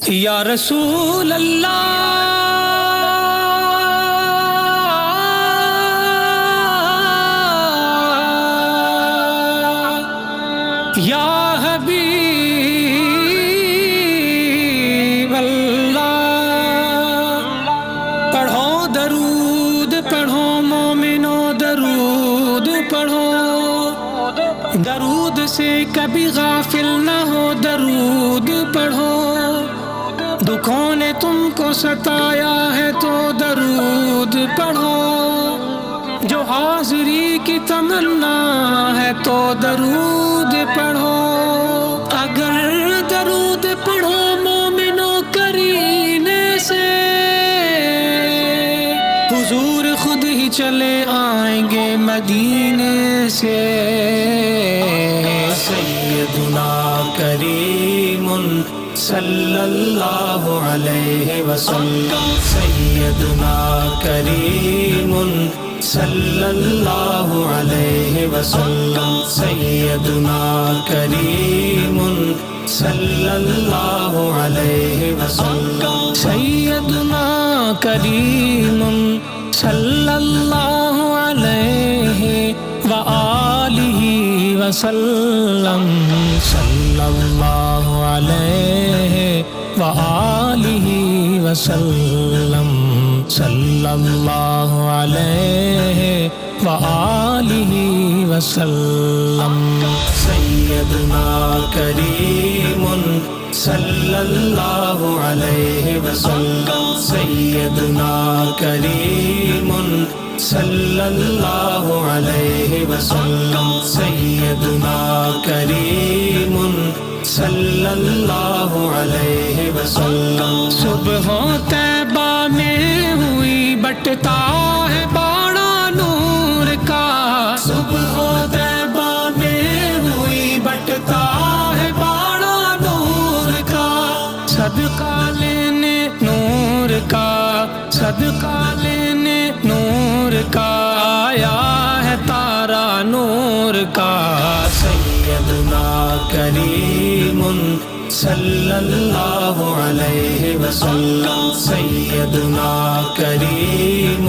یا رسول اللہ یا حبیب اللہ، پڑھو درود پڑھو مومنو، درود پڑھو، درود سے کبھی غافل نہ ہو، درود پڑھو، دکھوں نے تم کو ستایا ہے تو درود پڑھو، جو حاضری کی تمنا ہے تو درود پڑھو، اگر درود پڑھو مومنو کرینے سے، حضور خود ہی چلے آئیں گے مدینے سے۔ سیدنا کریم صلی اللہ علیہ وسلم، سیدنا کریم صلی اللہ علیہ وسلم، سیدنا کریم صلی اللہ علیہ وسلم، سیدنا کریم صلی اللہ علیہ وآلہ وسلم، صلی اللہ علیہ وآلہ وسلم، صلی اللہ علیہ وآلہ وسلم، سیدنا کریم صلی اللہ علیہ وسلم، سیدنا کریم صلی اللہ علیہ وسلم، سیدنا کریم صلی اللہ علیہ وسلم۔ صبح طیبہ میں ہوئی بٹتا ہے باڑا نور کا، صبح طیبہ میں ہوئی بٹتا ہے باڑا نور کا، صدقہ لینے نور کا، صدقہ لینے نور کا، آیا ہے تارا نور کا۔ سیدنا کریم صلی اللہ علیہ وسلم، سیدنا کریم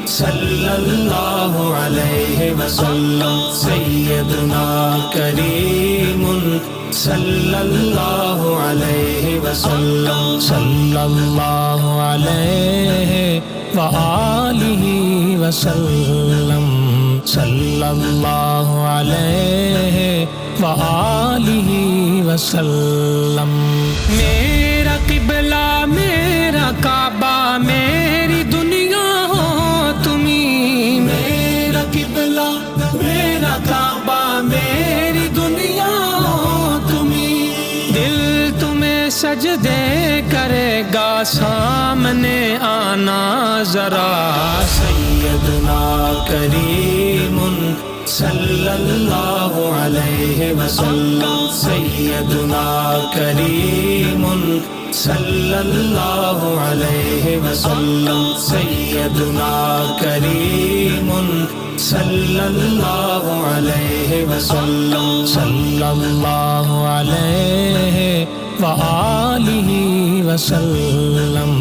صلی اللہ علیہ وسلم، سیدنا کریم صلی اللہ علیہ وسلم، صلی اللہ علیہ وآلہ وسلم، صلی اللہ علیہ وآلہ وسلم۔ میرا قبلہ میرا کعبہ میری دنیا ہو تمہیں، میرا قبلہ میرا کعبہ میری دنیا ہو تمہیں، دل تمہیں سجدے کرے گا سامنے آنا ذرا۔ سیدنا کریم صلی اللہ علیہ وسلم، سیدنا کریم صلی اللہ علیہ وسلم، سیدنا کریم صلی اللہ علیہ وسلم، صلی اللہ علیہ وآلہ وسلم،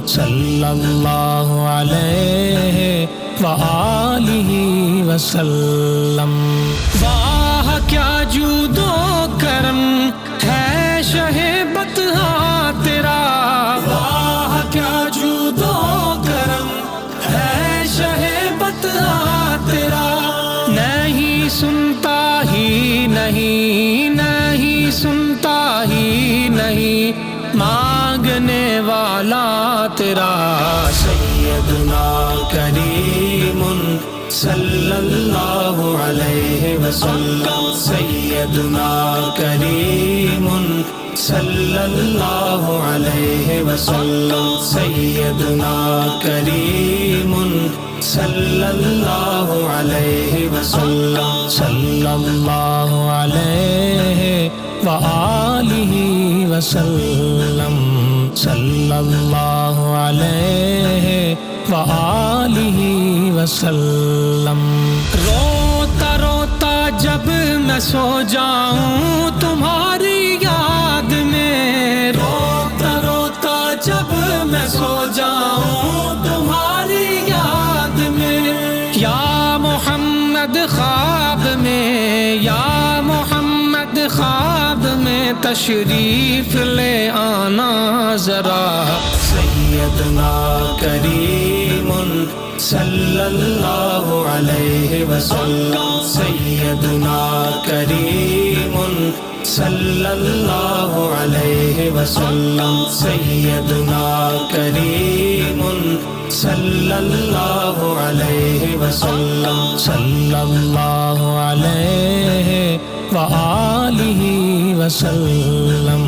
صلی اللہ علیہ وآلہ وسلم۔ واہ کیا جود و کرم ہے شہ بطحا تیرا، واہ کیا جود و کرم ہے شہ بطحا تیرا، نہیں سنتا ہی نہیں، نہیں سنتا ہی نہیں، مانگنے والا تیرا۔ سیدنا کریم صلی اللہ علیہ وسلم، سیدنا کریم صلی اللہ علیہ وسلم، سیدنا کریم صلی اللہ علیہ وسلم، صلی اللہ علیہ وآلہ وسلم، صلی اللہ علیہ وآلہ وسلم۔ روتا روتا جب میں سو جاؤں تمہاری یاد میں، روتا تشریف لے آنا ذرا سیدنا کریم صلی اللہ علیہ وسلم سیدنا کریم صلی اللہ علیہ وسلم سیدنا کریم صلی اللہ علیہ وسلم صلی اللہ علیہ وآلہ وسلم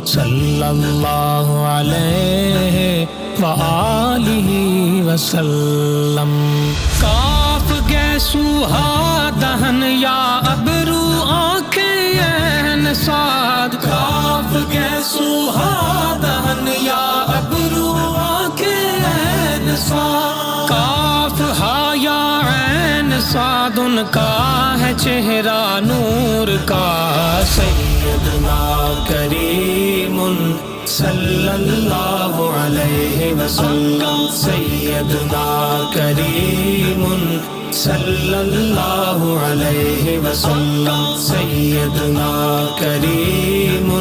صلی اللہ علیہ وآلہ وسلم کاف گیسو ہا دہن یا ابرو آنکھیں عین صاد کاف گیسو ہا دہن یا ابرو آنکھیں عین صاد کاف ہا یا عین صاد ان کا ہے چہرہ نور کا سیدنا کریم صلی اللہ علیہ وسلم سیدنا کریم صلی اللہ علیہ وسلم سیدنا کریم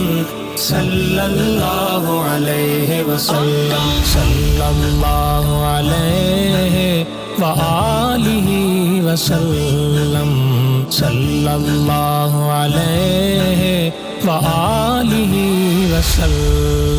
صلی اللہ علیہ وسلم صلی اللہ علیہ وآلہ وسلم صلی اللہ علیہ وآلہ وسلم